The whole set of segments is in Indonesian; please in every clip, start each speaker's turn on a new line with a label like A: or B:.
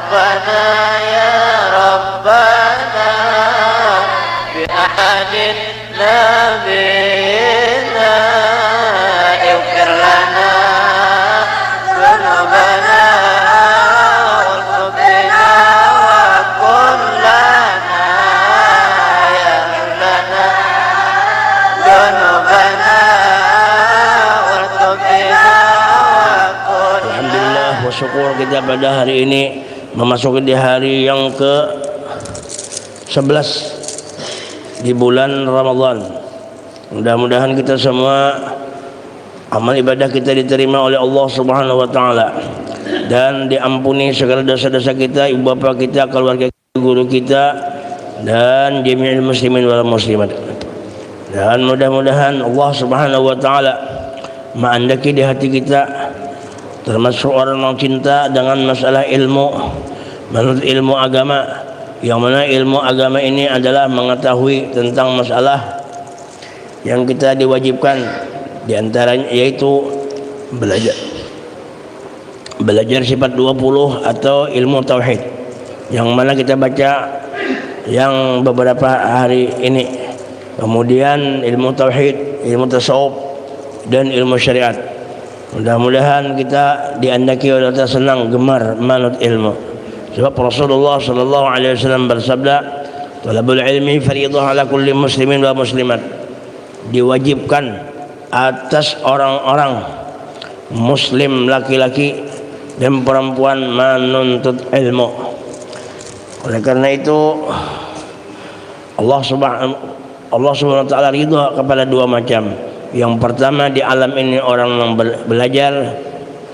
A: ربنا يا ربنا بأحد نبينا اغفر لنا ذنوبنا واغفر بنا وكن لنا يغفر لنا ذنوبنا واغفر بنا وكن.
B: Alhamdulillah wa syukur kita pada hari ini memasuki di hari yang ke 11 di bulan Ramadan. Mudah-mudahan kita semua amal ibadah kita diterima oleh Allah Subhanahu wa taala dan diampuni segala dosa-dosa kita, ibu bapa kita, keluarga kita, guru kita dan jami'il muslimin wal muslimat. Dan mudah-mudahan Allah Subhanahu wa taala menghendaki di hati kita termasuk orang yang cinta dengan masalah ilmu, menurut ilmu agama, yang mana ilmu agama ini adalah mengetahui tentang masalah yang kita diwajibkan, diantaranya yaitu belajar sifat 20 atau ilmu tauhid, yang mana kita baca yang beberapa hari ini. Kemudian ilmu tauhid, ilmu tasawuf dan ilmu syariat. Mudah-mudahan kita diandaki oleh Allah senang gemar manut ilmu. Sebab Rasulullah sallallahu alaihi wasallam bersabda, "Talabul ilmi fardhun 'ala kulli muslimin wa muslimat." Diwajibkan atas orang-orang muslim laki-laki dan perempuan menuntut ilmu. Oleh karena itu Allah Subhanahu wa taala ridha kepada dua macam. Yang pertama, di alam ini orang yang belajar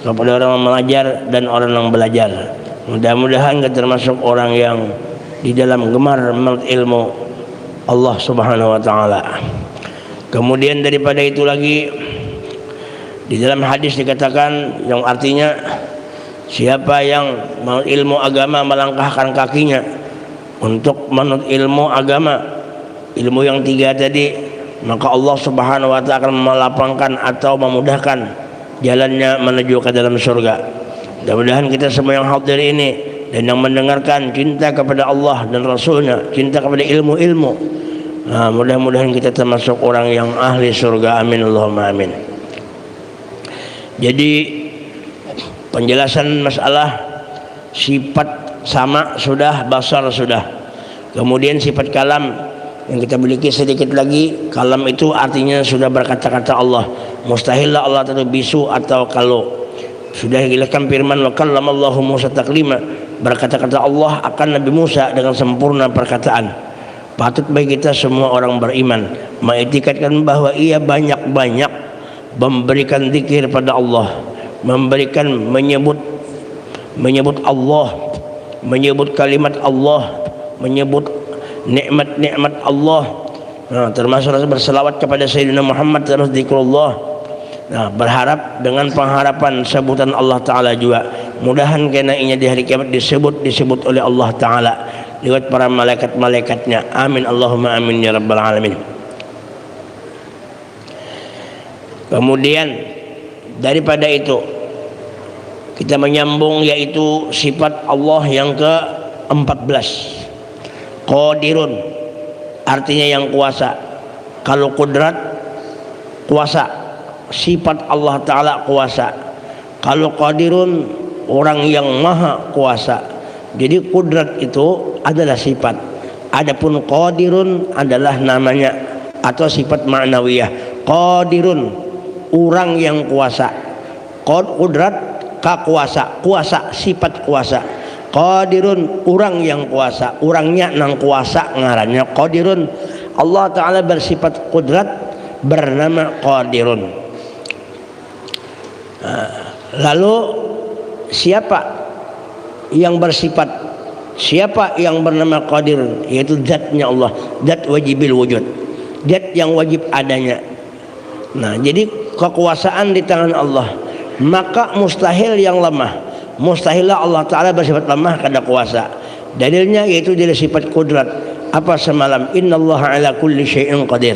B: kepada orang yang mengajar dan orang yang belajar. Mudah-mudahan kita termasuk orang yang di dalam gemar menurut ilmu Allah Subhanahu wa taala. Kemudian daripada itu lagi, di dalam hadis dikatakan yang artinya siapa yang menurut ilmu agama melangkahkan kakinya untuk menurut ilmu agama, ilmu yang tiga tadi, maka Allah Subhanahu wa taala akan melapangkan atau memudahkan jalannya menuju ke dalam surga. Mudah-mudahan kita semua yang hadir ini dan yang mendengarkan cinta kepada Allah dan Rasulnya, cinta kepada ilmu-ilmu. Mudah-mudahan kita termasuk orang yang ahli surga. Amin Allahumma amin. Jadi penjelasan masalah sifat sama sudah, basar sudah. Kemudian sifat kalam yang kita miliki sedikit lagi. Kalam itu artinya sudah berkata-kata Allah. Mustahillah Allah itu bisu atau kalau. Sudah dijelaskan firman wa kallamallahu Musa taklima, berkata-kata Allah akan Nabi Musa dengan sempurna perkataan. Patut bagi kita semua orang beriman mengitikadkan bahwa ia banyak-banyak memberikan zikir pada Allah, menyebut Allah, menyebut kalimat Allah, menyebut nikmat-nikmat Allah. Termasuk berselawat kepada Sayyidina Muhammad, terus zikrullah. Berharap dengan pengharapan sebutan Allah Ta'ala juga. Mudahan kenainya di hari kiamat disebut oleh Allah Ta'ala lewat para malaikat-malaikatnya. Amin Allahumma amin ya rabbal alamin. Kemudian daripada itu kita menyambung yaitu sifat Allah yang ke-14. Qadirun artinya yang kuasa. Kalau kudrat, kuasa, sifat Allah Ta'ala kuasa. Kalau qadirun, orang yang maha kuasa. Jadi kudrat itu adalah sifat, adapun qadirun adalah namanya atau sifat ma'nawiyah. Qadirun, orang yang kuasa. Kudrat, kuasa, kuasa, sifat kuasa. Qadirun, orang yang kuasa, orangnya nang kuasa ngarannya qadirun. Allah Ta'ala bersifat kudrat, bernama qadirun. Lalu siapa yang bersifat, siapa yang bernama qadir, yaitu zatnya Allah, zat wajibil wujud, zat yang wajib adanya. Jadi kekuasaan di tangan Allah, maka mustahil yang lemah. Mustahillah Allah Ta'ala bersifat lemah kada kuasa. Dalilnya yaitu dari sifat kudrat. Apa semalam, innallaha ala kulli syai'in qadir.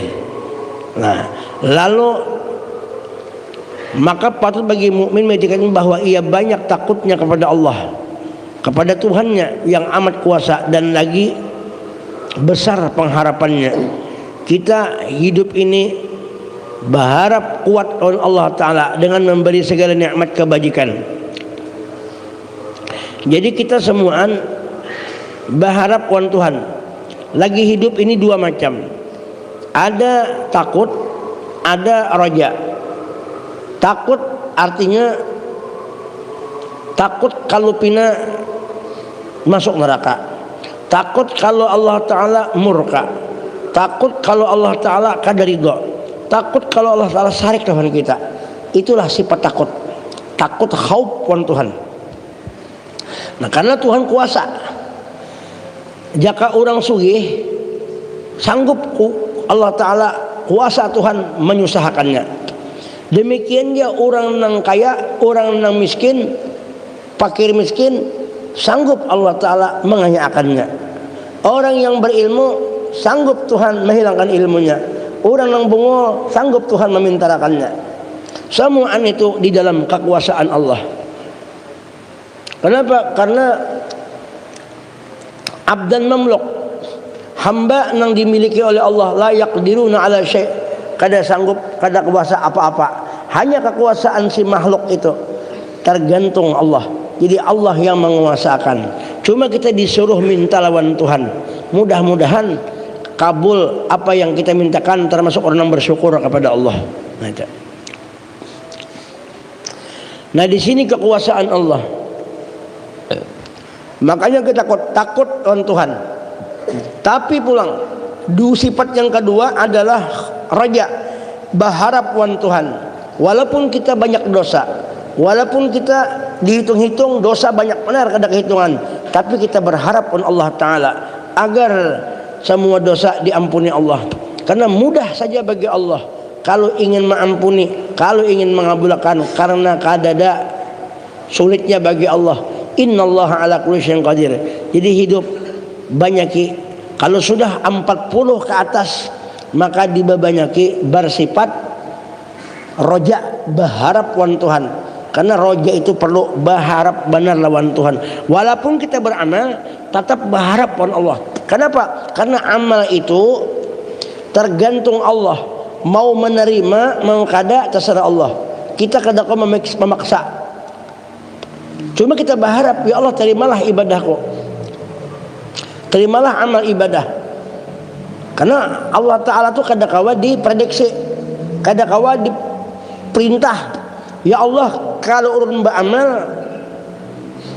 B: Lalu maka patut bagi mukmin menjadikan bahwa ia banyak takutnya kepada Allah, kepada Tuhannya yang amat kuasa, dan lagi besar pengharapannya. Kita hidup ini berharap kuat oleh Allah Ta'ala dengan memberi segala nikmat kebajikan. Jadi kita semuaan berharap wan Tuhan. Lagi hidup ini dua macam, ada takut, ada raja. Takut artinya takut kalau pina masuk neraka, takut kalau Allah Ta'ala murka, takut kalau Allah Ta'ala kada ridho, takut kalau Allah Ta'ala sarik lawan kita. Itulah sifat takut. Takut khauf wan Tuhan. Nah, karena Tuhan kuasa, jika orang sugih sanggup Allah Ta'ala kuasa Tuhan menyusahakannya. Demikian dia orang nang kaya, orang nang miskin, fakir miskin, sanggup Allah Ta'ala menganyakannya. Orang yang berilmu sanggup Tuhan menghilangkan ilmunya. Orang yang bungol sanggup Tuhan memintarakannya. Semua itu di dalam kekuasaan Allah. Kenapa? Karena abdan mamluk, hamba yang dimiliki oleh Allah, la yaqdiruna ala syai', kada sanggup, kada kuasa apa-apa. Hanya kekuasaan si makhluk itu tergantung Allah. Jadi Allah yang menguasakan. Cuma kita disuruh minta lawan Tuhan. Mudah-mudahan kabul apa yang kita mintakan, termasuk orang yang bersyukur kepada Allah. Nah, di sini kekuasaan Allah. Makanya kita takut lawan Tuhan. Tapi pulang, sifat yang kedua adalah raja, berharap wan Tuhan. Walaupun kita banyak dosa, walaupun kita dihitung-hitung dosa banyak benar kada kehitungan, tapi kita berharap wan Allah Ta'ala agar semua dosa diampuni Allah. Karena mudah saja bagi Allah kalau ingin mengampuni, kalau ingin mengabulkan, karena kadada sulitnya bagi Allah. Innallaha ala kulli syai'in qadir. Jadi hidup banyaki, kalau sudah 40 ke atas maka dibabanyaki bersifat roja, berharap wan Tuhan. Karena roja itu perlu berharap benar lawan Tuhan. Walaupun kita beramal tetap berharap wan Allah. Kenapa? Karena amal itu tergantung Allah. Mau menerima, mau kada, terserah Allah. Kita kada kau memaksa. Cuma kita berharap, ya Allah terimalah ibadahku, terimalah amal ibadah. Karena Allah Ta'ala itu kada kawa diprediksi, kada kawa diperintah. Ya Allah, kalau urun beramal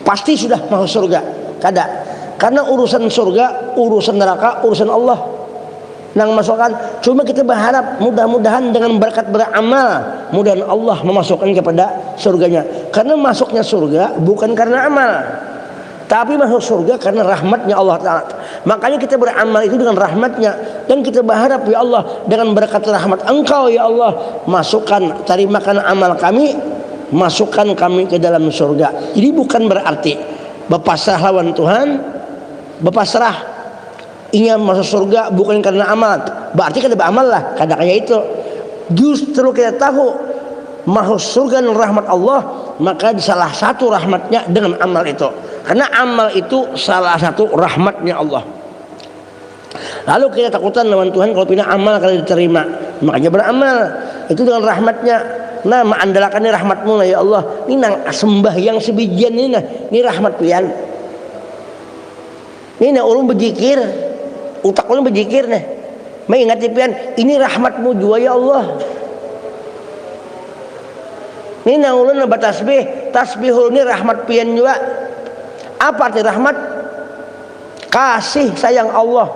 B: pasti sudah masuk surga. Kada. Karena urusan surga, urusan neraka, urusan Allah nang masukkan. Cuma kita berharap mudah-mudahan dengan berkat beramal, mudah-mudahan Allah memasukkan kepada surganya. Karena masuknya surga bukan karena amal, tapi masuk surga karena rahmatnya Allah Ta'ala. Makanya kita beramal itu dengan rahmatnya. Dan kita berharap, ya Allah, dengan berkat rahmat Engkau, ya Allah, masukkan, terimakan amal kami, masukkan kami ke dalam surga. Jadi bukan berarti berpasrah lawan Tuhan, berpasrah ingin masuk surga bukan karena amal, berarti kada beramal lah, kada kayak itu. Justru kita tahu masuk surga dengan rahmat Allah, maka salah satu rahmatnya dengan amal itu. Karena amal itu salah satu rahmatnya Allah. Lalu kita takutan lawan Tuhan kalau pindah amal kalau diterima, makanya beramal itu dengan rahmatnya. Nah, mengandalkan ini rahmatmu lah, ya Allah. Ini nang sembahyang sebijian ini nah, ini rahmat pian. Ini nah ulun berzikir, utak ulun berzikir nih. Mengingat pian, ini rahmatmu juga ya Allah. Ini nang ulun bertasbih, tasbihul ini rahmat pian juga. Apa arti rahmat? Kasih sayang Allah.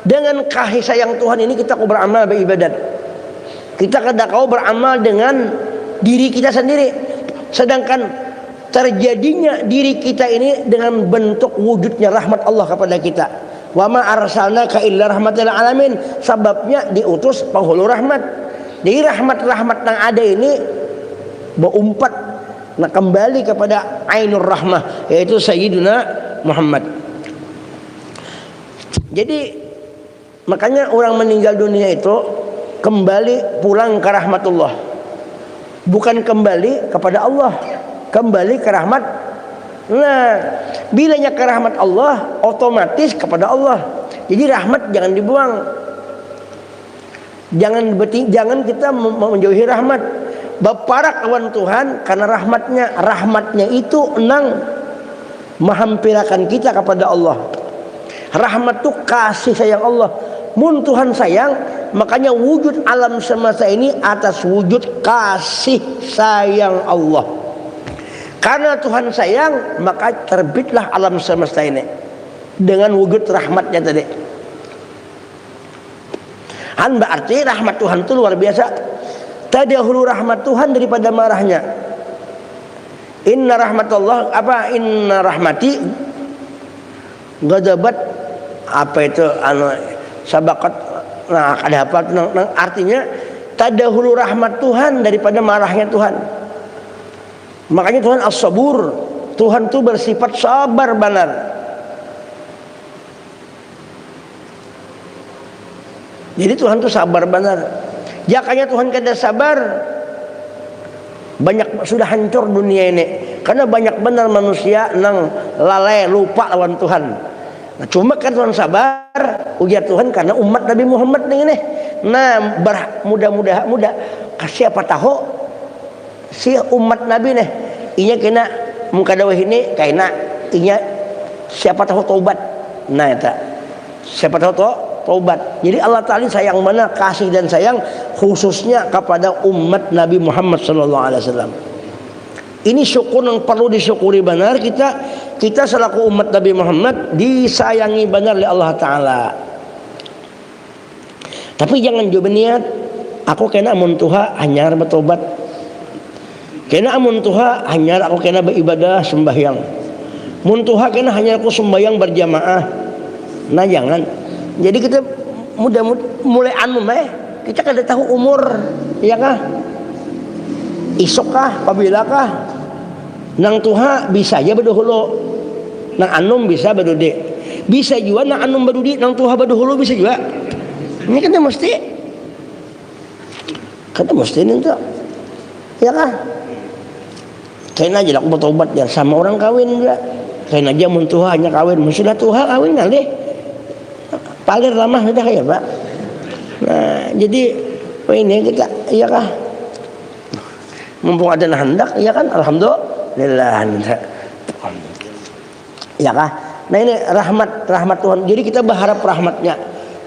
B: Dengan kasih sayang Tuhan ini kita kau beramal beribadat. Kita kada kau beramal dengan diri kita sendiri. Sedangkan terjadinya diri kita ini dengan bentuk wujudnya rahmat Allah kepada kita. Wa ma arsalnaka illa rahmatan alamin. Sebabnya diutus penghulu rahmat. Jadi rahmat-rahmat yang ada ini berumpat, nah kembali kepada ainur rahmah, yaitu Sayyiduna Muhammad. Jadi makanya orang meninggal dunia itu kembali pulang ke rahmatullah, bukan kembali kepada Allah, kembali ke rahmat Nah, bilanya ke rahmat Allah, otomatis kepada Allah. Jadi rahmat jangan dibuang. Jangan kita menjauhi rahmat. Baparak awan Tuhan karena rahmatnya itu nang menghampirakan kita kepada Allah. Rahmat itu kasih sayang Allah. Mun Tuhan sayang, makanya wujud alam semesta ini atas wujud kasih sayang Allah. Karena Tuhan sayang, maka terbitlah alam semesta ini dengan wujud rahmatnya tadi. Berarti rahmat Tuhan itu luar biasa. Tadahulu rahmat Tuhan daripada marahnya. Inna rahmati ghadabat sabakat. Nah, ada apa? Artinya tadahulu rahmat Tuhan daripada marahnya Tuhan. Makanya Tuhan as-sabur. Tuhan itu bersifat sabar benar. Jadi Tuhan itu sabar benar. Jakanya Tuhan kada sabar, banyak sudah hancur dunia ini. Karena banyak benar manusia nang lalai lupa lawan Tuhan. Nah, cuma kan Tuhan sabar, ujar Tuhan karena umat Nabi Muhammad ini. Nah, mudah siapa tahu si umat Nabi nih, inya kena mukadawah ini kena inya siapa tahu taubat. Nah, eta siapa tahu taubat. Jadi Allah Ta'ala sayang mana kasih dan sayang khususnya kepada umat Nabi Muhammad SAW. Ini syukur yang perlu disyukuri benar. Kita selaku umat Nabi Muhammad disayangi benar oleh Allah Ta'ala. Tapi jangan juga niat aku kena amun tuha hanyar bertobat, kena amun tuha hanyar aku kena beribadah sembahyang, mun tuha kena hanyar aku sembahyang berjamaah. Nah, jangan. Jadi kita mulai kita kada tahu umur, ya kah? Isok kah? Pabila kah? Nang tuha bisa aja baduhulu, nang anum bisa badudi, bisa juga nang anum badudi, nang tuha baduhulu bisa juga. Ini kita mesti ini tuh, ya kah? Kain aja lah aku bertobat ya sama orang kawin juga. Kain aja mun tuha hanya kawin, sudah tuha kawin kali. Paling lama sudah ya Pak. Nah, jadi ini kita, iya kah? Mumpung ada hendak, iya kan? Alhamdulillah. Iya kah? Nah, ini rahmat Tuhan. Jadi kita berharap rahmatnya.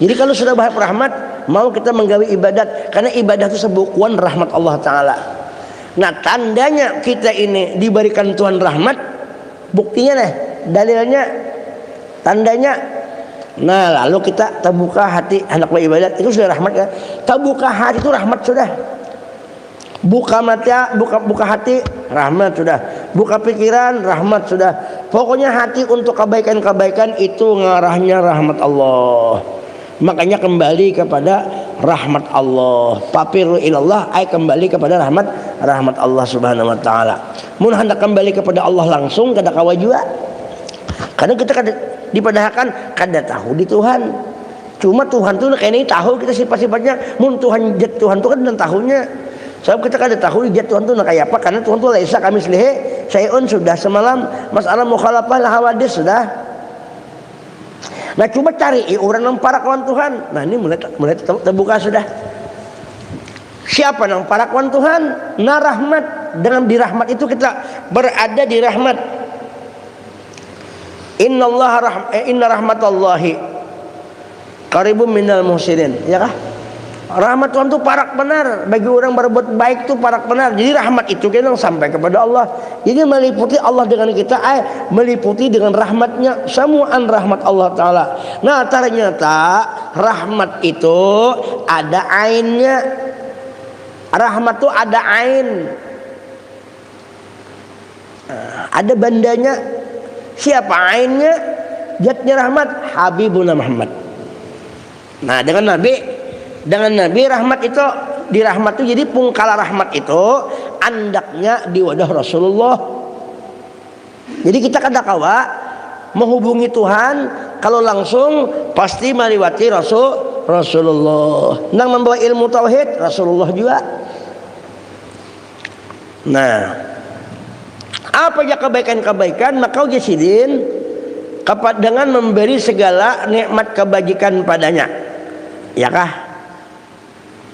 B: Jadi kalau sudah berharap rahmat, mau kita menggawi ibadat, karena ibadah itu sebukuan rahmat Allah Ta'ala. Nah, tandanya kita ini diberikan Tuhan rahmat, buktinya nih, dalilnya, tandanya. Nah, lalu kita terbuka hati hendak beribadat, itu sudah rahmat kan? Terbuka hati itu rahmat sudah. Buka hati rahmat sudah. Buka pikiran rahmat sudah. Pokoknya hati untuk kebaikan-kebaikan itu ngarahnya rahmat Allah. Makanya kembali kepada rahmat Allah. Papiru ilallah ay kembali kepada rahmat Allah Subhanahu wa taala. Mun hendak kembali kepada Allah langsung kada kawa juga. Karena kita kada dipadahkan kada tahu di Tuhan. Cuma Tuhan tuh kayaknya tahu kita sifat-sifatnya. Mun Tuhan jat Tuhan tuh kan dan tahunya. Sebab kita kada tahu jat Tuhan tuh kayak apa, karena Tuhan tuh laisa kamislihi syai'un sudah semalam masalah mukhalafah lah hawadis sudah. Nah, cuma cari orang yang para kawan Tuhan. Nah, ini mulai terbuka sudah. Siapa yang para kawan Tuhan? Nah, rahmat. Dengan di rahmat itu kita berada di rahmat. Inna rahmatallahi qaribum minal muhsinin, ya kah? Rahmat Tuhan itu parak benar bagi orang berbuat baik itu parak benar. Jadi rahmat itu kan sampai kepada Allah. Jadi meliputi Allah dengan kita, meliputi dengan rahmatnya, semuaan rahmat Allah Ta'ala. Nah, ternyata rahmat itu ada ainnya. Rahmat itu ada ain, ada bandanya. Siapa ainnya? Jatnya rahmat Habibuna Muhammad. Nah, dengan Nabi rahmat itu, di rahmat itu jadi pungkala rahmat itu andaknya di wadah Rasulullah. Jadi kita kada kawa menghubungi Tuhan kalau langsung pasti meliwati Rasulullah. Nang membawa ilmu tauhid Rasulullah juga. Nah, Apa aja kebaikan-kebaikan, maka ujasidin dengan memberi segala nikmat kebajikan padanya. Ya kah?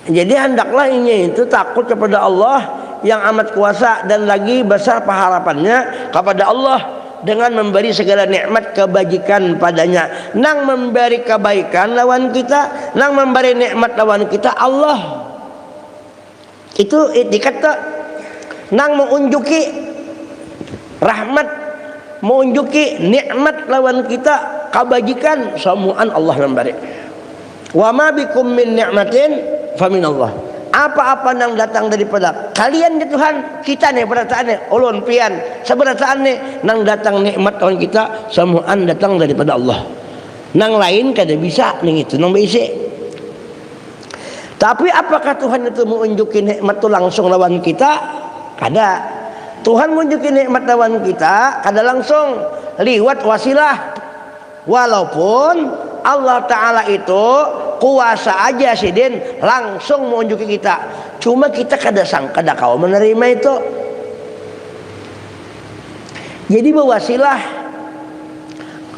B: Jadi hendaklah ini itu takut kepada Allah yang amat kuasa dan lagi besar pengharapannya kepada Allah dengan memberi segala nikmat kebajikan padanya. Nang memberi kebaikan lawan kita, nang memberi nikmat lawan kita Allah. Itu dikata nang mengunjuki rahmat, mengunjuki nikmat lawan kita kebajikan, semuaan Allah memberi. Wa ma bikum min ni'matin faminallah. Apa-apa yang datang daripada kalian ya Tuhan, kita nih perataannya ulun pian seberataan nih nang datang nikmat lawan kita, semuaan datang daripada Allah. Nang lain kada bisa ning itu nang bisa. Tapi apakah Tuhan itu menunjuki nikmat itu langsung lawan kita? Kada. Tuhan menunjuki nikmat lawan kita kada langsung, liwat wasilah. Walaupun Allah Ta'ala itu kuasa aja sidin langsung menunjuki kita, cuma kita kada sangka kada kau menerima itu. Jadi berwasilah.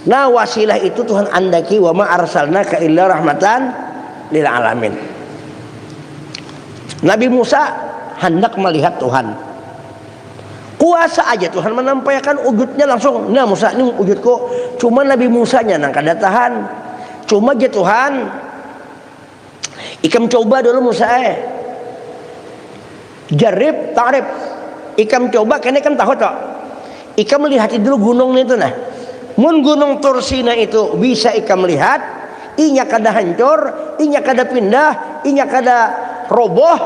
B: Nah wasilah itu Tuhan andaki wa ma arsalnaka illa rahmatan lil alamin. Nabi Musa hendak melihat Tuhan, kuasa aja Tuhan menampaikan wujudnya langsung. Nah Musa ini wujudku, cuma Nabi Musanya nang kada tahan. Cuma aja Tuhan, ikam coba dulu Musa jarib ta'rif, ikam coba kene kan tahu tak, ikam lihat dulu gunung itu nah. Mun gunung Tursina itu bisa ikam lihat, inya kada hancur, inya kada pindah, inya kada roboh.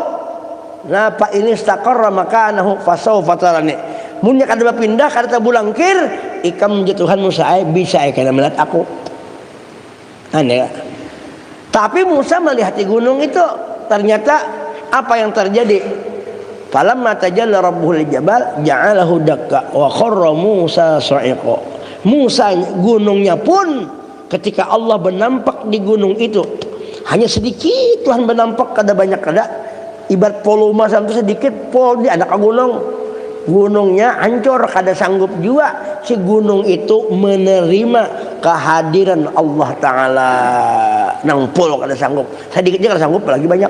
B: Nah pak ini istaqarra makanahu fasawfa tarani. Mun nya kada pindah, kada tabulangkir, ikam je Tuhan Musa bisa kada melihat aku. Aneh. Tapi Musa melihat di gunung itu, ternyata apa yang terjadi? Falamma tajalla rabbuhul jabal ja'alahu dakka wa kharra Musa sa'iqa. Musa gunungnya pun ketika Allah bernampak di gunung itu hanya sedikit Tuhan bernampak, kada banyak kada. Ibarat volume sampai sedikit pol di anak gunung. Gunungnya hancur, kada sanggup juga si gunung itu menerima kehadiran Allah Ta'ala. Nang pol kada sanggup, sedikitnya kada sanggup, lagi banyak.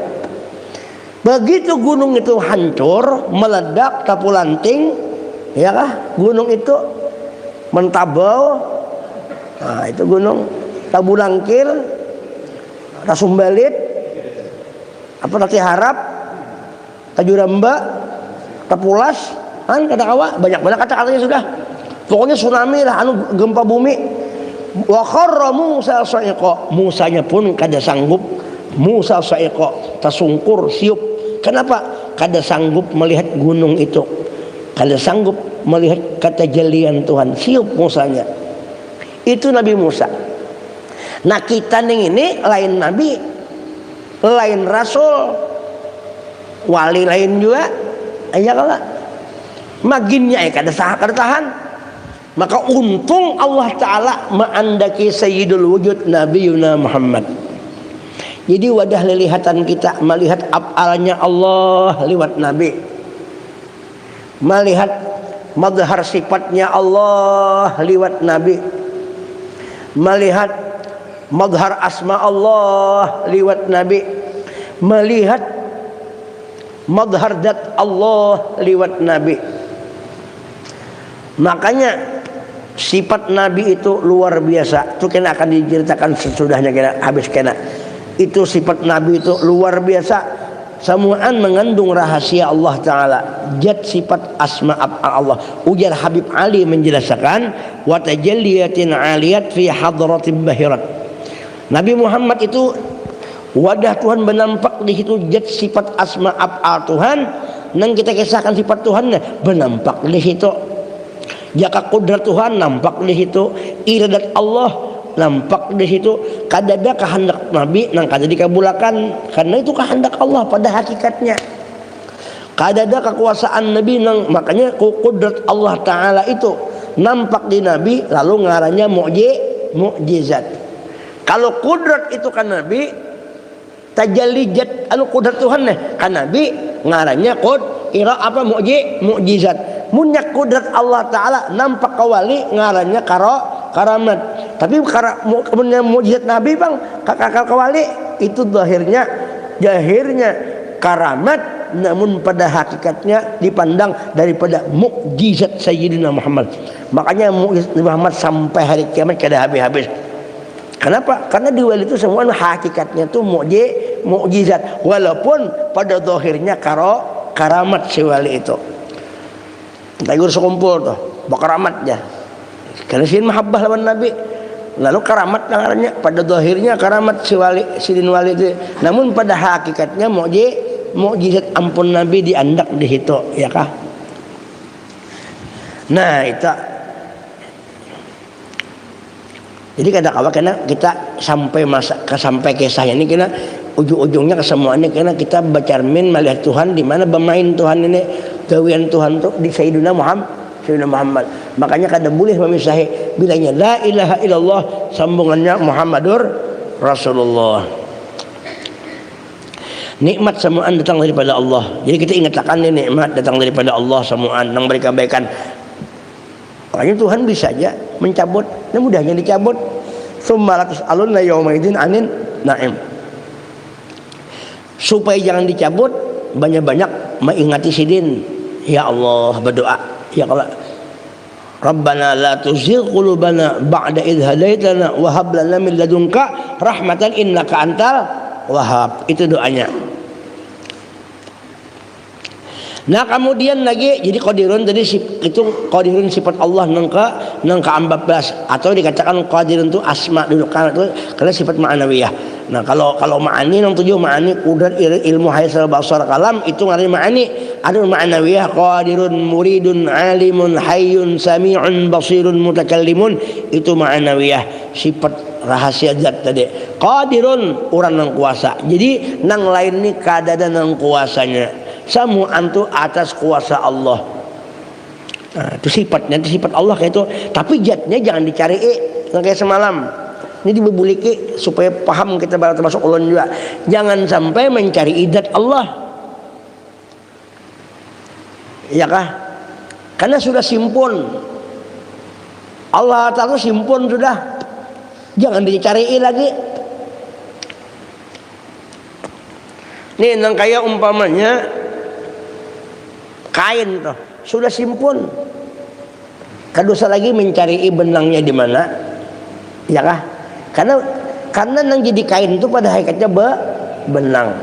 B: Begitu gunung itu hancur, meledak, tapulanting, ya kah? Gunung itu mentabau. Nah, itu gunung tabulangkir, rasumbalit, apa nanti harap, tajuramba, tapulas. Kan kata kawa banyak-banyak kata-katanya sudah. Pokoknya tsunami lah, anu gempa bumi. Wa kharra Musa sa'iqa. Musanya pun kada sanggup. Musa sa'iqa, tersungkur, siup. Kenapa? Kada sanggup melihat gunung itu. Kada sanggup melihat ketajalian Tuhan. Siup Musanya. Itu Nabi Musa. Nah kita ning ini lain nabi, lain rasul, wali lain juga. Iya kalau maginnya kada tahan. Maka untung Allah Ta'ala ma'andaki sayyidul wujud Nabiyuna Muhammad. Jadi wadah lelihatan kita melihat af'alnya Allah lewat Nabi, melihat madhar sifatnya Allah lewat Nabi, melihat madhar asma Allah lewat Nabi, melihat madhar dat Allah lewat Nabi. Makanya sifat Nabi itu luar biasa. Itu kena akan diceritakan sesudahnya kena habis kena. Itu sifat Nabi itu luar biasa. Semuaan mengandung rahasia Allah Ta'ala. Jad sifat asma Allah. Ujar Habib Ali menjelaskan wa tajalliyatin aliyat fi hadratin bahirat. Nabi Muhammad itu wadah Tuhan bernampak di situ. Jad sifat asma Tuhan. Nang kita kisahkan sifat Tuhannya bernampak di situ. Jaka kudrat Tuhan nampak di situ, iradat Allah nampak di situ. Kadada kehendak Nabi nang kada dikabulakan karena itu kehendak Allah pada hakikatnya. Kadada kekuasaan Nabi nang makanya kudrat Allah Ta'ala itu nampak di Nabi lalu ngarannya mukjizat. Kalau kudrat itu kan Nabi tajallijat anu kudrat Tuhan kan Nabi ngarannya mukjizat. munyak kudrat Allah Ta'ala nampak ke wali ngarannya karamat. Tapi mukjizat Nabi bang kakak ke wali itu jahirnya karamat, namun pada hakikatnya dipandang daripada mukjizat Sayyidina Muhammad. Makanya mukjizat Muhammad sampai hari kiamat kada habis-habis. Kenapa? Karena di wali itu semua hakikatnya tuh mukjizat, walaupun pada zahirnya karamat si wali itu. Tagur sekumpul tuh, bakaramatnya. Karena sin mahabbah lawan Nabi. Lalu karamat namanya, pada zahirnya karamat si wali, sidin wali itu. Namun pada hakikatnya mukjizat ampun Nabi diandak di situ, ya kah? Nah, itu. Jadi kadang-kadang karena kita sampai kisahnya ini kena ujung-ujungnya kesemuanya karena kita bercermin melihat Tuhan di mana bermain Tuhan ini gawian Tuhan tuh di Sayyidina Muhammad. Makanya kada boleh memisahi bilanya la ilaha illallah sambungannya Muhammadur Rasulullah. Nikmat semuaan datang daripada Allah. Jadi kita ingatkan ini nikmat datang daripada Allah semuaan yang beri kebaikan. Makanya Tuhan bisa aja mencabut, nah mudahnya dicabut. Tsumma latus'alunna yauma idzin 'anin na'im. Supaya jangan dicabut, banyak-banyak mengingati sidin. Ya Allah, berdoa, ya Allah. Rabbana la tuzigh qulubana ba'da idh hadaitana wa hab lana min ladunka rahmatan innaka antal wahhab. Itu doanya. Nah kemudian lagi jadi qadirun tadi itu qadirun sifat Allah nangka 14 atau dikatakan qadirun itu asma dulu karena sifat ma'anawiyah. Nah kalau ma'ani yang 7 ma'ani qudrat ilmu haisal basar kalam itu ngaranna ma'ani. Ada ma'anawiyah qadirun muridun alimun hayyun sami'un basirun mutakallimun itu ma'anawiyah sifat rahasia zat tadi. Qadirun orang nang kuasa. Jadi nang lain ni kadada nang kuasanya. Samu'an tu atas kuasa Allah. Nah, itu sifatnya, itu sifat Allah kayak itu. Tapi zatnya jangan dicari kayak semalam. Ini dibuliki supaya paham kita termasuk ulun juga. Jangan sampai mencari idat Allah. Ya kah? Karena sudah simpun. Allah Ta'ala simpun sudah. Jangan dicari lagi. Nih nang kayak umpamanya kain tuh sudah simpun, kadosa lagi mencari benangnya di mana, ya kah? Karena nang jadi kain itu pada hakikatnya benang.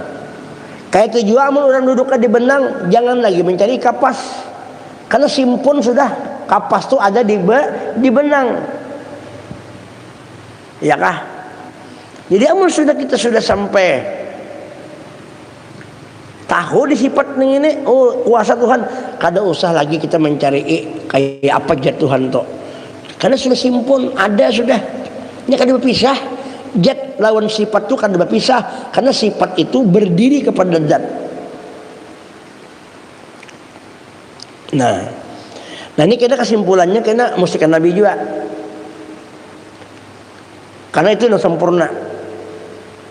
B: Kayak itu juga orang duduknya di benang, jangan lagi mencari kapas, karena simpun sudah kapas tuh ada di benang, ya kah? Jadi kita sudah sampai tahu di sifat ini, oh kuasa Tuhan, kada usah lagi kita mencari kayak apa zat Tuhan tuh, karena sudah simpun ada sudah, ini kada berpisah zat lawan sifat tuh kada berpisah, karena sifat itu berdiri kepada zat. Nah ini kita kesimpulannya kena mustikan Nabi juga, karena itu yang sempurna.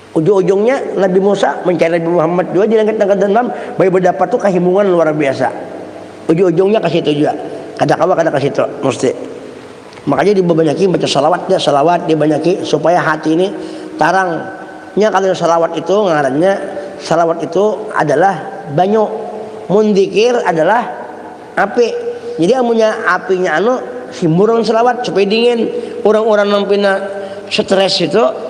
B: Ujung-ujungnya Nabi Musa mencari Nabi Muhammad juga di langit dan dalam bayi berdapat tuh kehimungan luar biasa. Ujung-ujungnya ke situ juga. Kada ke situ mesti. Makanya dibanyaki baca salawat dibanyaki supaya hati ini tarangnya. Kalau salawat itu ngarannya salawat itu adalah banyu, mundikir adalah api. Jadi amunya apinya simburang salawat supaya dingin. Orang-orang nampina stres itu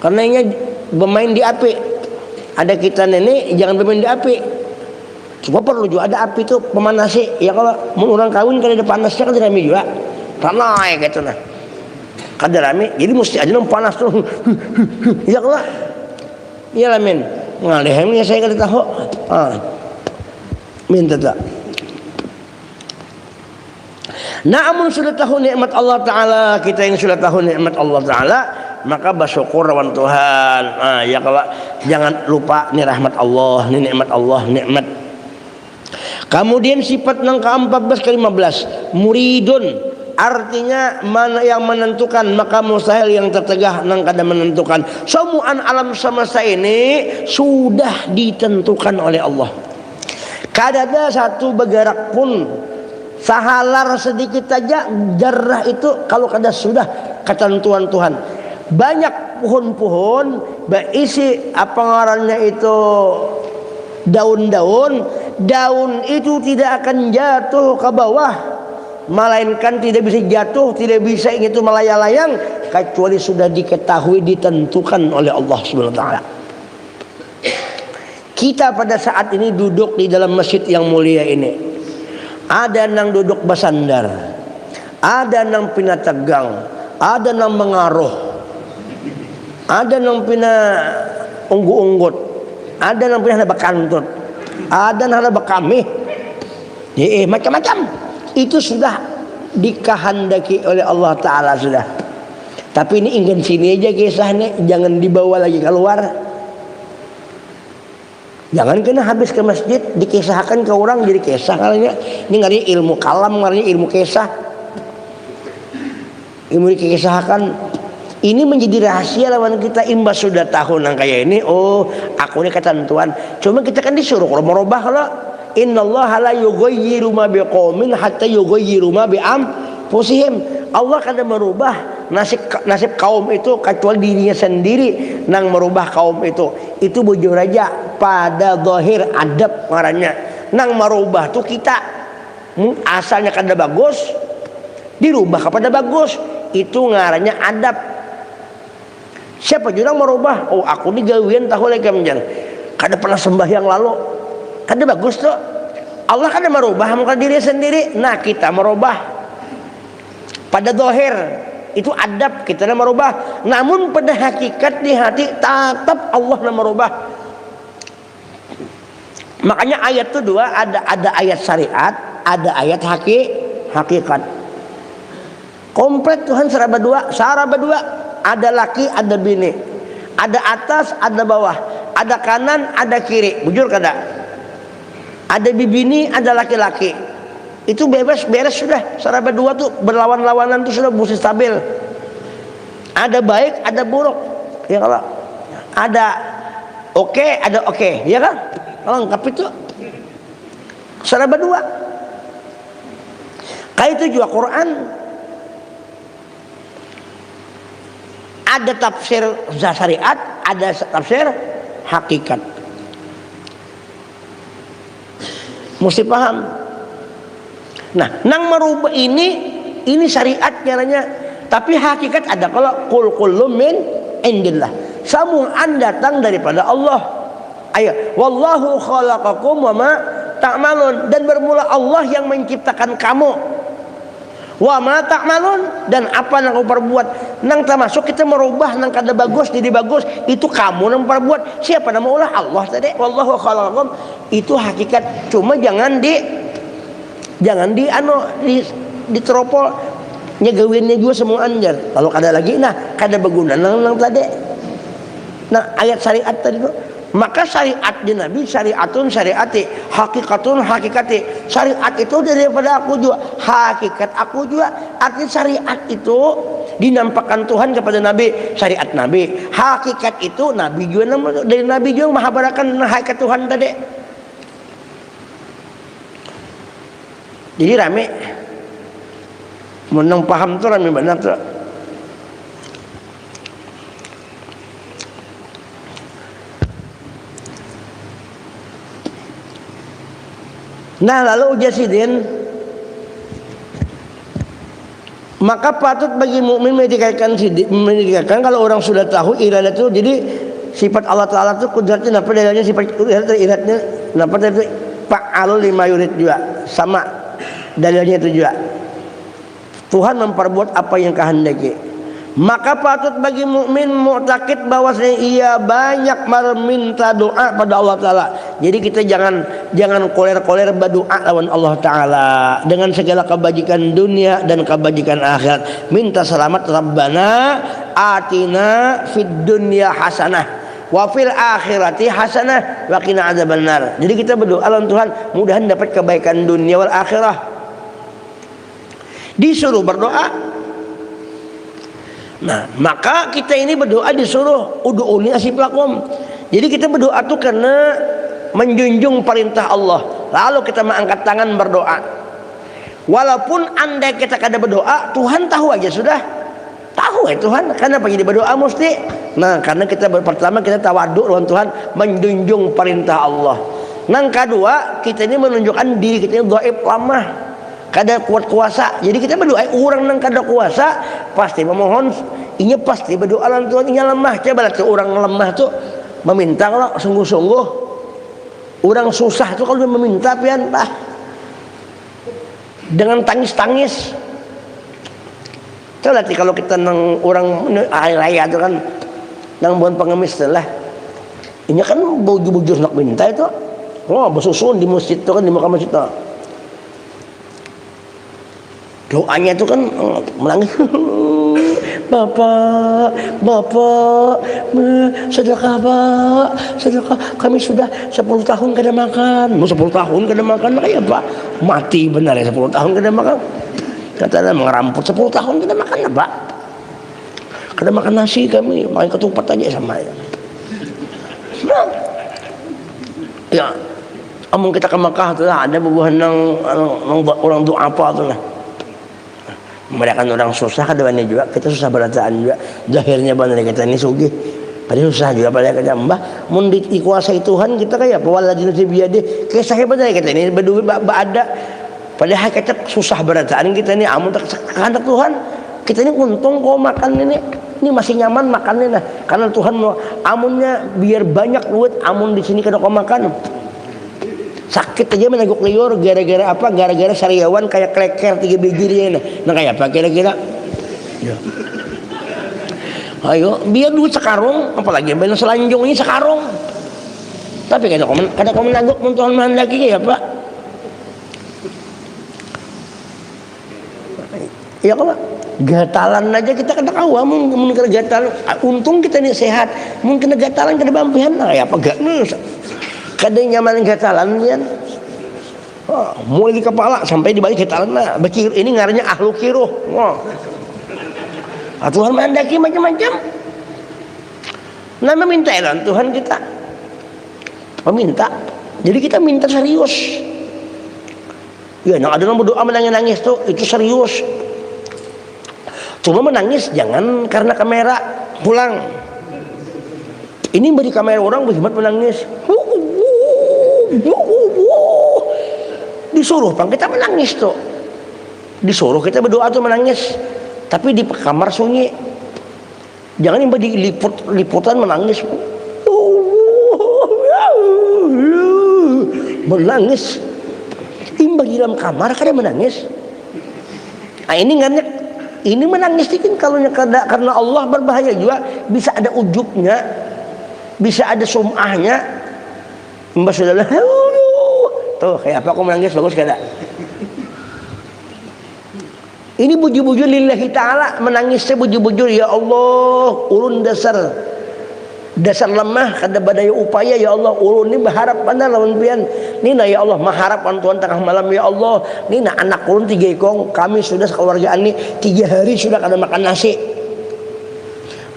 B: karena ini bermain di api. Ada kita nenek jangan bermain di api. Cuma perlu juga ada api itu pemanasi. Ya kalau mau orang kawin kan ada panasnya kan rame juga. Tanah gitu nah. Kada rame. Jadi mesti ada yang panas tuh. Ya kalau iya lah men. Ngalehnya saya kada tahu. Minta tak. Namun sudah tahu nikmat Allah Ta'ala, kita yang sudah tahu nikmat Allah Ta'ala, maka bersyukur lawan Tuhan. Ya kalau jangan lupa ini rahmat Allah, ini nikmat Allah, nikmat. Kemudian sifat yang ke-14 ke-15 muridun, artinya mana yang menentukan, maka mustahil yang tertegah nang kada menentukan. Semuaan alam semesta ini sudah ditentukan oleh Allah. Kada ada satu bergerak pun Sahalar sedikit saja jarrah itu kalau kada sudah ketentuan Tuhan. Banyak pohon-pohon berisi apa ngarannya itu daun-daun, daun itu tidak akan jatuh ke bawah, melainkan tidak bisa jatuh, tidak bisa itu melayang-layang kecuali sudah diketahui ditentukan oleh Allah Subhanahu wa taala. Kita pada saat ini duduk di dalam masjid yang mulia ini. Ada nang duduk basandar, ada nang pina tegang, ada nang mengaruh, ada nang pina unggut-unggut, ada nang pina bakantut, ada nang bakamih, macam-macam. Itu sudah dikehendaki oleh Allah Ta'ala sudah. Tapi ini ingin sini aja kisahnya, jangan dibawa lagi keluar. Jangan kena habis ke masjid dikisahkan ke orang jadi kisah kalinya. Ini ngari ilmu kalam, ngari ilmu kisah. Ilmu dikisahkan. Ini menjadi rahasia lawan kita imbas sudah tahu nang kayak ini. Oh, aku ini ketentuan. Cuma kita kan disuruh kalau merubah kalau innallaha la yughayyiru ma biqaumin hatta yughayyiru ma bi anfusihim. Allah kada merubah nasib kaum itu kecuali dirinya sendiri nang merubah kaum itu bujur aja pada zahir adab ngarannya. Nang merubah tuh kita asalnya kada bagus dirubah kepada bagus, itu ngarannya adab. Siapa juga merubah? Oh, aku ni gawian tahu lagi menjan kada pernah sembahyang lalu kada bagus tuh. Allah kada merubah muka diri sendiri. Nah, kita merubah pada zahir itu adab, kita nak merubah. Namun pada hakikat di hati tetap Allah nak merubah. Makanya ayat itu dua, ada ayat syariat, ada ayat hakikat. Komplit Tuhan seraba dua. Ada laki, ada bini, ada atas, ada bawah, ada kanan, ada kiri. Bujur kada? Ada bibini, ada laki-laki. Itu beres sudah. Seraba dua tuh berlawan-lawanan tuh sudah mesti stabil. Ada baik, ada buruk. Ya kalau ada oke, ada oke, ya kan? Lengkap itu. Seraba dua. Kayak itu juga Quran. Ada tafsir syariat, ada tafsir hakikat. Mesti paham. Nah, nang merubah ini syariatnya nanya, tapi hakikat ada. Kalau qul kullum min indillah, semua datang daripada Allah. Ayo, wallahu khalaqakum wa ma ta'malun, dan bermula Allah yang menciptakan kamu. Wa ma ta'malun, dan apa yang kau perbuat. Nang termasuk kita merubah nang kada bagus jadi bagus, itu kamu nang perbuat. Siapa nama ulah? Allah tadi. Wallahu khalaqakum, itu hakikat. Cuma jangan diteropol nyegawinnya juga semua anjar. Kalau kada lagi kada berguna nang tadi. Nah, ayat syariat tadi itu. Maka syariat di Nabi syariatun syariati, hakikatun hakikati. Syariat itu daripada aku juga, hakikat aku juga. Arti syariat itu dinampakkan Tuhan kepada Nabi, syariat Nabi. Hakikat itu Nabi juga, dari Nabi juga menghabarkan hakikat Tuhan tadi. Jadi rame menang paham tuh rame benar tuh. Nah, lalu ujasidin, maka patut bagi mukmin mendikatkan kalau orang sudah tahu iradat itu. Jadi sifat Allah Taala itu kudratnya apa dalilnya, sifat iratnya apa tadi fa'alul lima yurid juga sama dalilnya itu juga. Tuhan memperbuat apa yang kehendaki. Maka patut bagi mukmin mu'taqid bahwasanya ia banyak meminta doa pada Allah Taala. Jadi kita jangan koler-koler berdoa lawan Allah Taala dengan segala kebajikan dunia dan kebajikan akhirat. Minta selamat, Rabbana atina fid dunya hasanah wa fil akhirati hasanah wa qina adzabannar. Jadi kita berdoa lawan Tuhan, mudahan dapat kebaikan dunia wal akhirah. Disuruh berdoa. Nah, maka kita ini berdoa disuruh ud'uni astajib lakum. Jadi kita berdoa tuh karena menjunjung perintah Allah. Lalu kita mengangkat tangan berdoa. Walaupun andai kita kada berdoa, Tuhan tahu aja sudah. Tahu ya Tuhan, kenapa jadi berdoa mesti? Nah, karena kita pertama kita tawaduk dengan Tuhan, menjunjung perintah Allah. Yang kedua, kita ini menunjukkan diri kita ini dhaif, lemah, kada kuat kuasa. Jadi kita berdoa orang yang kada kuasa pasti memohon, inya pasti berdoa dengan Tuhan, inya lemah. Coba lihat orang lemah tuh meminta kalau sungguh-sungguh. Orang susah tuh kalau dia meminta pian dengan tangis-tangis. Coba lihat kalau kita nang orang hari raya itu kan nang bulan pengemis lah. Ini kan bujur-bujur nak minta itu. Oh, bersusun di masjid itu kan, di makam masjid itu. Doanya itu kan menangis. Bapak, sedekah Pak, sedekah. Kami sudah 10 tahun kada makan. Mau 10 tahun kada makan, makanya Pak mati benar ya 10 tahun kada makan. Katanya mengeramput 10 tahun kada makan Pak. Kada makan nasi kami, makan ketupat aja sama ya. Nah, ya, omong kita ke Makkah tu lah, ada bubuhan nang orang doa apa tu lah. Mereka orang susah kedepannya juga, kita susah berataan juga. Zahirnya benar kita ini sugih, padahal susah juga pada kita. Mbah, mun dikuasai Tuhan kita kayak waladina biade, kayak saya benar kita ini berduit ada. Padahal kita susah berataan kita ini, amun tak kehendak Tuhan, kita ini untung kok makan ini masih nyaman makannya nah. Karena Tuhan mau amunnya biar banyak duit, amun di sini kada kau makan. Sakit aja meneguk liur gara-gara apa? Gara-gara sariawan kayak kleker 3 biji dia nah kayak apa kira-kira? Ya. Ayo, biar duit sekarung, apalagi benar selanjung ini sekarung. Tapi kada kau meneguk Tuhan menghendaki ya Pak. Ya Pak. Gatalan aja kita kena kawa mungkin kena gatalan. Untung kita ini sehat. Mungkin gatalan kada bampihan nah ya apa gak kada nyaman gatalan kan. Oh, mulai di kepala sampai di balik gatalan nah. Bekir ini ngarannya ahlu kiruh. Oh. Tuhan menghendaki macam-macam. Nah meminta elan Tuhan kita. Meminta. Jadi kita minta serius. Ya, nah ada orang berdoa menangis-nangis tuh itu serius. Cuma menangis jangan karena kamera pulang. Ini beri kamera orang berhemat menangis. Disuruh bang kita menangis tuh. Disuruh kita berdoa tuh menangis. Tapi di kamar sunyi. Jangan yang liputan menangis. Menangis. Imbang di dalam kamar kada menangis. Nah ini nganyak. Ini menangis dikit kalau karena Allah berbahaya juga, bisa ada ujubnya, bisa ada sum'ahnya. Mbak sudah tuh kayak apa aku menangis bagus kada? Ini bujur-bujur lillahi ta'ala, menangisnya bujur-bujur ya Allah, ulun dasar lemah kada badaya upaya ya Allah, ulun ni berharap pada lawan pian. Nina ya Allah mengharap Tuhan tengah malam ya Allah. Nina anak ulun 3 ekong, kami sudah sekeluargaan ni 3 hari sudah kada makan nasi.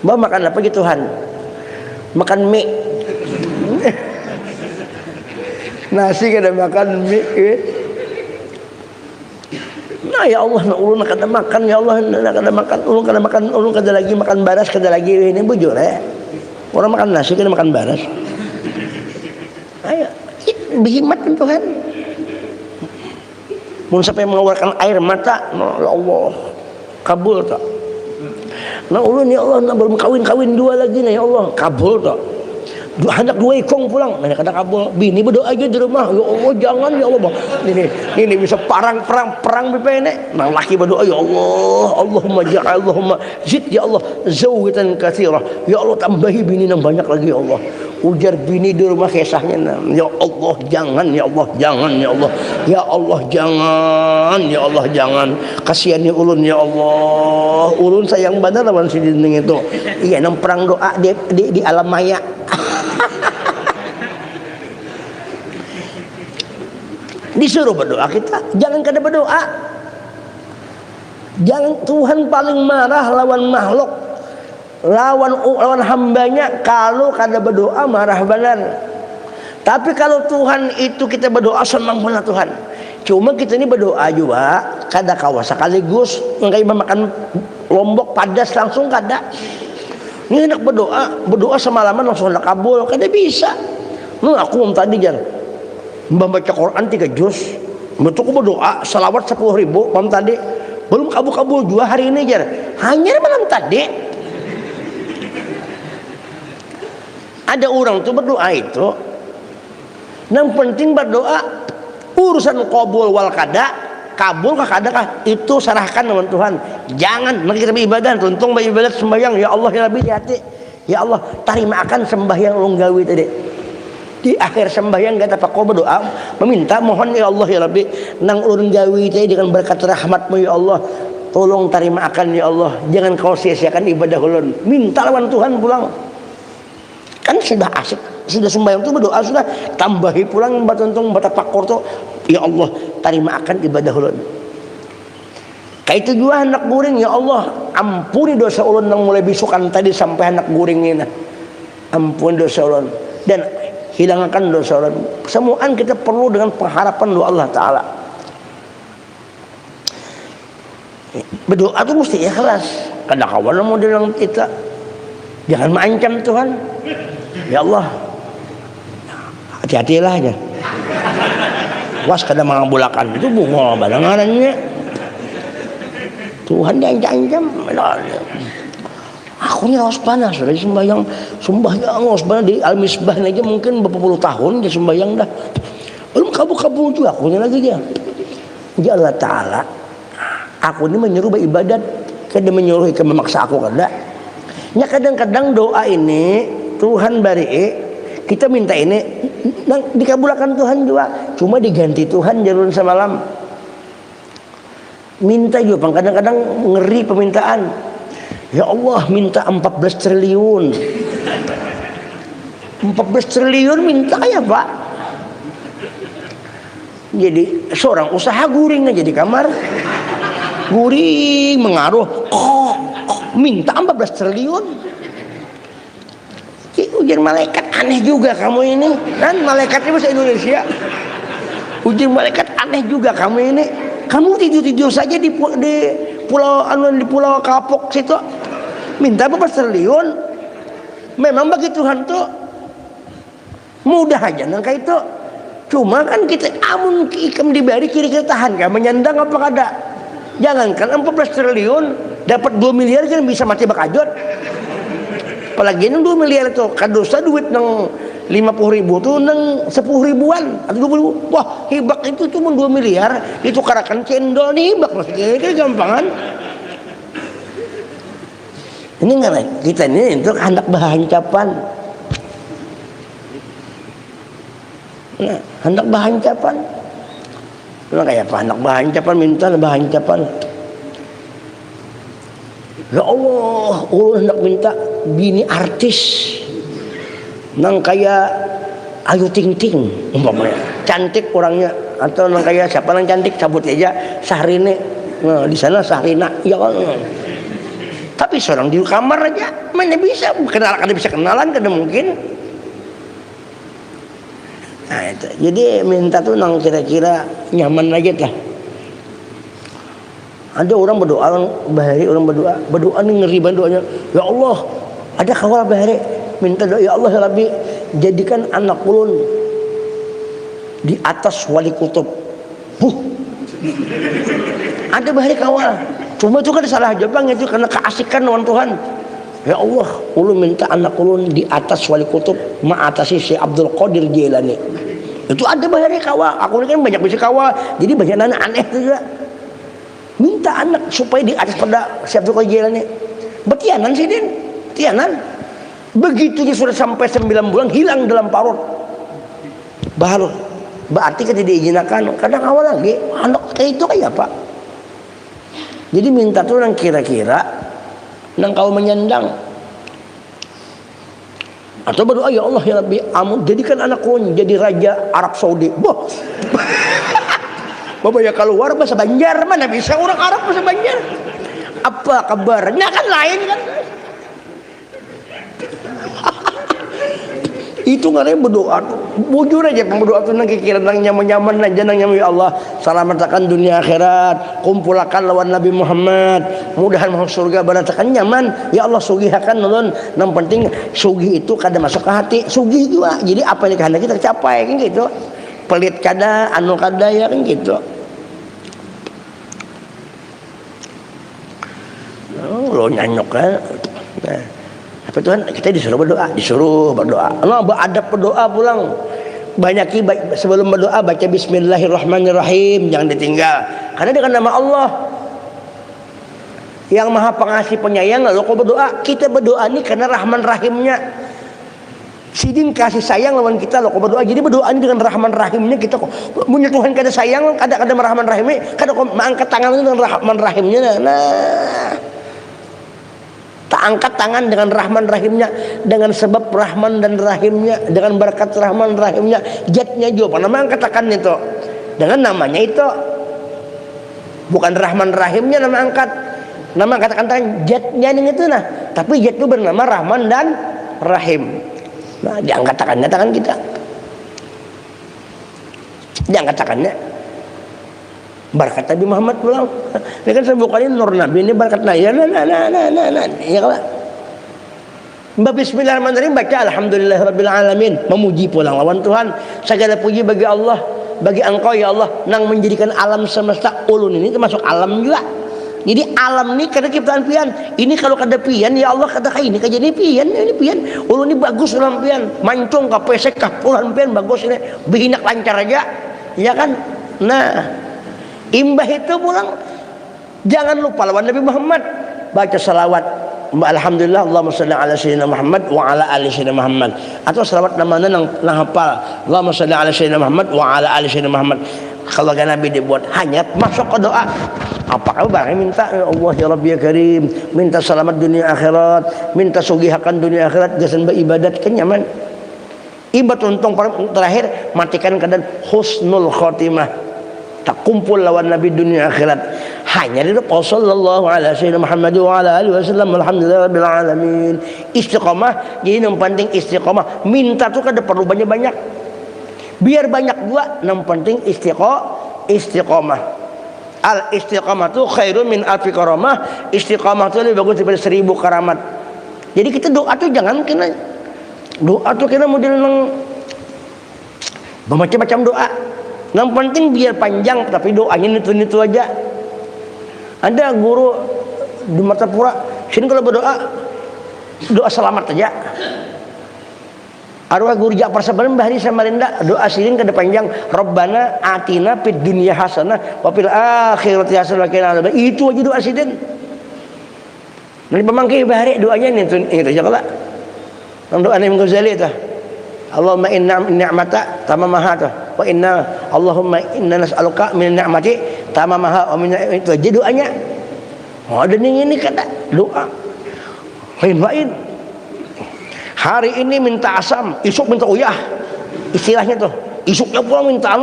B: Mbak makan apa gitu Tuhan? Makan mie. Nasi kada makan mie. Nah ya Allah, nak ulun kada makan ya Allah, nak kada makan, ulun kada makan, ulun kada lagi makan baras, kada lagi ini bujur Orang makan nasi kada makan baras. Ayo, berhikmat kan Tuhan. Mun sampai mengeluarkan air mata, no, ya Allah, kabul tak. Nah ulun ya Allah, nak baru kawin 2 lagi nah ya Allah, kabul tak. Hendak 2 ekong pulang, nah kada kabul. Bini berdoa aja di rumah, ya Allah jangan ya Allah. Ini bisa perang bepene. Nang laki berdoa ya Allah, Allahumma ja'al Allahumma zid ya Allah zawjatan katsirah. Ya Allah tambahi bini yang banyak lagi ya Allah. Ujar bini di rumah kisahnya, ya Allah jangan ya Allah jangan ya Allah. Ya Allah jangan ya Allah jangan. Kasihani ulun ya Allah. Ulun sayang benar lawan si dinding itu. Iya nang perang doa di alam maya. Disuruh berdoa kita, jangan kada berdoa. Jangan, Tuhan paling marah lawan makhluk, lawan hambanya kalau kada berdoa marah benar. Tapi kalau Tuhan itu kita berdoa senang benar Tuhan. Cuma kita ini berdoa juga kada kawa sekaligus nggak makan lombok padas langsung kada. Ini hendak berdoa semalaman langsung hendak kabul, kada bisa. Aku tadi jar membaca Quran 3 juz, betul aku berdoa salawat 10.000 tadi belum kabul juga hari ini jar. Hanya malam tadi ada orang tuh berdoa itu, yang penting berdoa urusan kabul wal kada. Kabul kah kada kah itu serahkan sama Tuhan. Jangan mari kita beribadah tuntung beribadah sembahyang ya Allah ya Rabbi di hati. Ya Allah terima akan sembahyang ulun gawi tadi. Di akhir sembahyang kita pak berdoa meminta mohon ya Allah ya Rabbi nang ulun gawi tadi dengan berkat rahmat-Mu ya Allah. Tolong terima akan ya Allah. Jangan kau sia-siakan ibadah ulun. Minta lawan Tuhan pulang. Kan sudah asik, sudah sembahyang itu berdoa sudah tambahi pulang batuntung bata pakor tuh ya Allah terima akan ibadah ulun. Kayak itu juga anak guring ya Allah ampuni dosa ulun yang mulai bisukan tadi sampai anak guring ini. Ampuni dosa ulun dan hilangkan dosa ulun. Semuaan kita perlu dengan pengharapan doa Allah Ta'ala. Berdoa itu mesti ikhlas. Kada kawan mau dalam kita. Jangan mengancam Tuhan. Ya Allah, hati-hatilah aja. Was kada mangabulakan itu bunga badangannya. Tuhan diancam-ancam. Aku ni haus panas dari sembahyang haus panas di Al-Misbah aja mungkin berapa puluh tahun dia sembahyang dah. Belum kabul juga aku ni lagi dia. Ya Allah Ta'ala, aku ni menyuruh beribadat, kada menyuruh ke memaksa aku kada. Nya kadang-kadang doa ini Tuhan bari kita minta ini dikabulkan Tuhan juga cuma diganti Tuhan jalur semalam minta juga kadang-kadang ngeri permintaan ya Allah minta 14 triliun 14 triliun minta ya Pak jadi seorang usaha guring aja di kamar guring mengaruh minta 14 triliun ujian malaikat aneh juga kamu ini kan malaikatnya bahasa Indonesia ujian malaikat aneh juga kamu ini kamu tidur saja di pulau Kapok situ minta 14 triliun memang bagi Tuhan tuh mudah aja nangka itu cuma kan kita amun ikam diberi kira-kira tahan kan menyandang apa kada jangankan 14 triliun dapat 2 miliar kan bisa mati bakajot apalagi yang 2 miliar itu kadosa duit nang 50.000 tuh nang 10 ribuan atau 20 ribu wah hibak itu cuma 2 miliar itu karakan cendol nih hibak maksudnya itu gampangan ini enggak kita ini untuk hendak bahancapan nah hendak bahancapan memang kayak apa hendak bahancapan minta bahancapan ya Allah, Allah hendak minta bini artis nang kayak Ayu Ting Ting umpamanya cantik orangnya atau nang kayak siapa nang cantik cabut aja Sahrine nah, di sana Sahrina ya Allah tapi seorang di kamar aja mana bisa kenalan kada bisa kenalan kada mungkin nah itu jadi minta tuh nang kira-kira nyaman aja dah. Ada orang berdoa, bahari orang berdoa nih ngeri banget doanya. Ya Allah, ada kawal bahari minta doa ya Allah ya Rabbi jadikan anak ulun di atas wali kutub. Ada bahari kawal. Cuma itu kan salah jawab itu karena keasikan lawan Tuhan. Ya Allah, ulun minta anak ulun di atas wali kutub ma'atasi Syekh Abdul Qadir Jailani. Itu ada bahari kawal. Aku ini kan banyak bisa kawal, jadi banyak anak aneh juga. Minta anak supaya di atas pada Syekh Abdul Qadir Jailani. Betianan sih Din, tianan. Begitu dia sudah sampai 9 bulan hilang dalam parut. Baru berarti kan diizinkan. Kadang awal lagi anak kayak itu kayak apa? Jadi minta tuh yang kira-kira nang kau menyandang atau berdoa ya Allah ya Rabbi amun jadikan anakku jadi raja Arab Saudi. Boh. Bapak ya keluar bahasa Banjar mana bisa orang Arab bahasa Banjar. Apa kabarnya kan lain kan. Itu ngarep berdoa tuh. Bujur aja berdoa tuh nang kikiran nang nyaman-nyaman aja nang nyaman ya Allah. Salamatakan dunia akhirat, kumpulakan lawan Nabi Muhammad. Mudahan masuk surga baratakan nyaman. Ya Allah sugihakan nulun. Yang penting sugih itu kada masuk ke hati. Sugih juga. Jadi apa yang kehendak kita capai kan gitu. Pelit kada, anu kada ya kan gitu. Lo nyanyok kan. Nah, apa Tuhan kita disuruh berdoa. Allah beradab berdoa pulang. Banyaki sebelum berdoa baca Bismillahirrahmanirrahim, jangan ditinggal. Karena dengan nama Allah yang Maha Pengasih Penyayang, lalu kau berdoa. Kita berdoa ini karena Rahman Rahimnya. Sidin kasih sayang lawan kita loh kau berdoa. Jadi berdoa ini dengan Rahman Rahimnya kita kok punya Tuhan kada sayang, kada Rahman Rahimnya, kada kau mengangkat tangan dengan Rahman Rahimnya. Nah, tak angkat tangan dengan Rahman Rahimnya, dengan sebab Rahman dan Rahimnya, dengan berkat Rahman Rahimnya, jatnya juga nama angkat tangan itu dengan namanya itu, bukan Rahman Rahimnya nama angkat, nama katakan tangan jatnya ini itu nah, tapi jat itu bernama Rahman dan Rahim. Nah, diangkat tangan kita, diangkat tangannya. Berkat Nabi Muhammad pulang. Ini kan saya bukain nur Nabi ini berkat nah ya ya kalau Bismillahirrahmanirrahim baca Alhamdulillahirabbil alamin, memuji pulang lawan Tuhan. Segala puji bagi Allah, bagi Engkau ya Allah nang menjadikan alam semesta ulun ini termasuk alam juga. Jadi alam ini kada ciptaan pian. Ini kalau kada pian ya Allah kada kayak ini kejadian pian, ini pian. Ulun ini bagus ulang pian, mancung ka pesek ka pulan pian bagus ini, bihinak lancar aja. Ya kan? Nah, imbah itu pulang jangan lupa lawan Nabi Muhammad baca salawat alhamdulillah Allahumma shalli ala sayyidina Muhammad wa ala ali sayyidina Muhammad, atau salawat namanya nang hafal Allahumma shalli ala sayyidina Muhammad wa ala ali sayyidina Muhammad. Kalau Nabi dibuat hanya masuk ke doa, apakah barang minta ya Allah ya Rabbi ya Karim, minta selamat dunia akhirat, minta sugihakan dunia akhirat, jasan beribadat kan nyaman. Ibadat untung terakhir matikan keadaan husnul khotimah, tak kumpul lawan Nabi dunia akhirat. Hanya di depan sallallahu alaihi wasallam Muhammad wa ala alihi wasallam alhamdulillahirabbil alamin. Istiqamah, jadi yang penting istiqamah. Minta tuh kada perlu banyak-banyak. Biar banyak gua, yang penting istiqamah. Al istiqamah tuh khairun min alfi karamah. Istiqamah tuh lebih bagus daripada 1000 karamat. Jadi kita doa tuh jangan kena doa tuh kena model nang bermacam-macam doa. Yang penting biar panjang tapi doanya itu aja. Ada guru di Martapura, sini kalau berdoa doa selamat aja. Arwah guru Ja'far Sabarin bahari Samarinda doa sirin kada panjang, Rabbana atina fid dunya hasanah wa fil akhirati hasanah wa qina adzabannar. Itu aja doa sirin. Nanti pemangki bahari doanya itu aja kala. Nang doa Imam Ghazali itu. Allahumma inna ni'mata tamamaha tu. Wa inna Allahumma inna nas'aluka min ni'mati tamamaha wa min itu aja doanya. Oh, ada ini kata doa. Lain. Hari ini minta asam, isuk minta uyah. Istilahnya tuh. Isuknya pulang minta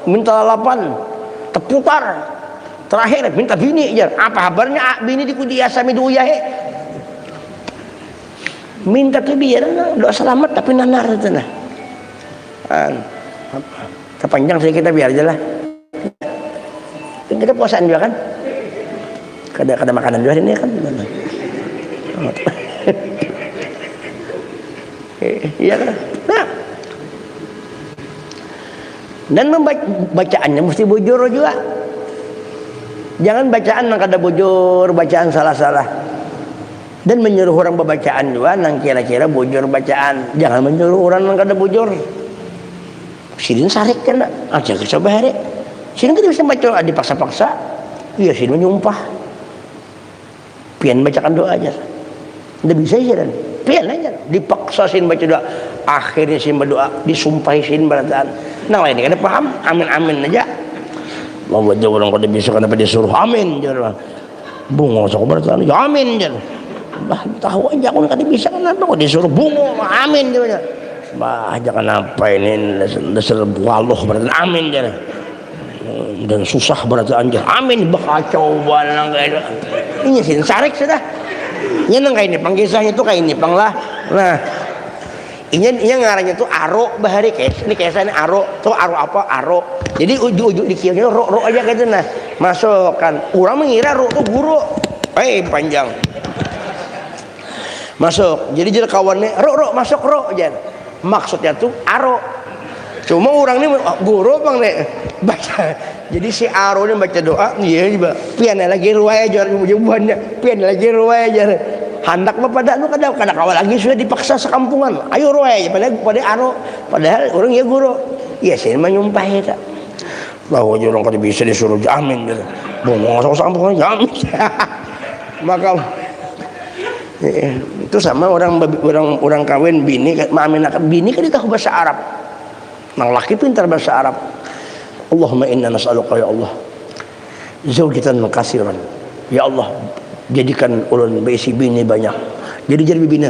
B: minta lalapan. Terputar. Terakhir minta bini aja. Apa kabarnya bini dikudi asam itu uyah minta tuh biar doa selamat tapi nanar itu nah. Kepanjang saya kita biar aja lah. Kita puasaan juga kan. Kada makanan juga ini kan. Iya kan? Nah, dan bacaannya mesti bujur juga. Jangan bacaan yang kada bujur, bacaan salah-salah. Dan menyuruh orang berbacaan juga yang kira-kira bujur bacaan. Jangan menyuruh orang yang kada bujur. Sidin sarik kan? Aja coba hari. Sidin kada bisa baca dipaksa-paksa. Iya sidin menyumpah. Pian bacakan doa aja. Tidak bisa sidin. Pian aja dipaksa sin baca doa, akhirnya sin berdoa disumpahi sin berataan. Nah lain kan paham, amin aja. Mau baca orang kada bisa kenapa disuruh amin jangan bungo sok berataan ya amin jangan. Bah tahu aja aku kada bisa kenapa kok disuruh bungo amin jangan. Bah jangan apa ini dasar bualoh berataan amin jangan. Dan susah berataan jangan amin bah kacau balang kayak ini sin sarik sudah. Nyenang kayak ini, pangkisahnya itu kayak ini, panglah. Nah, Inya ngarannya tuh aro bahari kayak ini kayak sana aro tuh aro apa aro. Jadi ujung-ujung di kieunya ro aja gitu nah. Masukkan. Urang mengira ro tuh guru. Panjang. Masuk. Jadi jadi kawannya ro masuk ro aja. Maksudnya tuh aro. Cuma orang ini guru bang deh baca. Jadi si aro ini baca doa iya juga. Pian lagi ruwaya aja jumbuhannya. Pian lagi ruwaya aja. Handak mah pada nu kadang awal lagi sudah dipaksa sekampungan. Ayo ruwaya pada aro. Padahal orang ya guru. Iya sih mah nyumpah eta. Bahwa orang kada bisa disuruh jamin gitu. Ngomong sekampungan jamin. Maka itu sama orang kawin bini maaminakan bini kan tahu bahasa Arab. Nang laki pintar bahasa Arab. Allahumma inna nas'aluka ya Allah zaujatan kasiran. Ya Allah jadikan ulun bisi bini banyak. Jadi bininya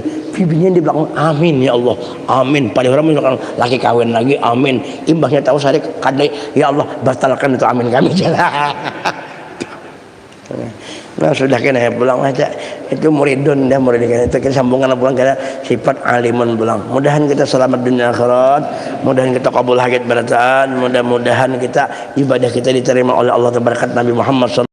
B: di belakang amin ya Allah. Amin. Pada orang misalkan laki kawin lagi amin. Imbahnya tahu sari kadai ya Allah batalkan itu amin kami jalan. Nah sudah kena pulang aja itu muridun dah murid itu kita sambungan pulang karena sifat alimun pulang. Mudahan kita selamat dunia akhirat, mudahan kita kabul hajat barataan, mudah-mudahan kita ibadah kita diterima oleh Allah berkat Nabi Muhammad SAW.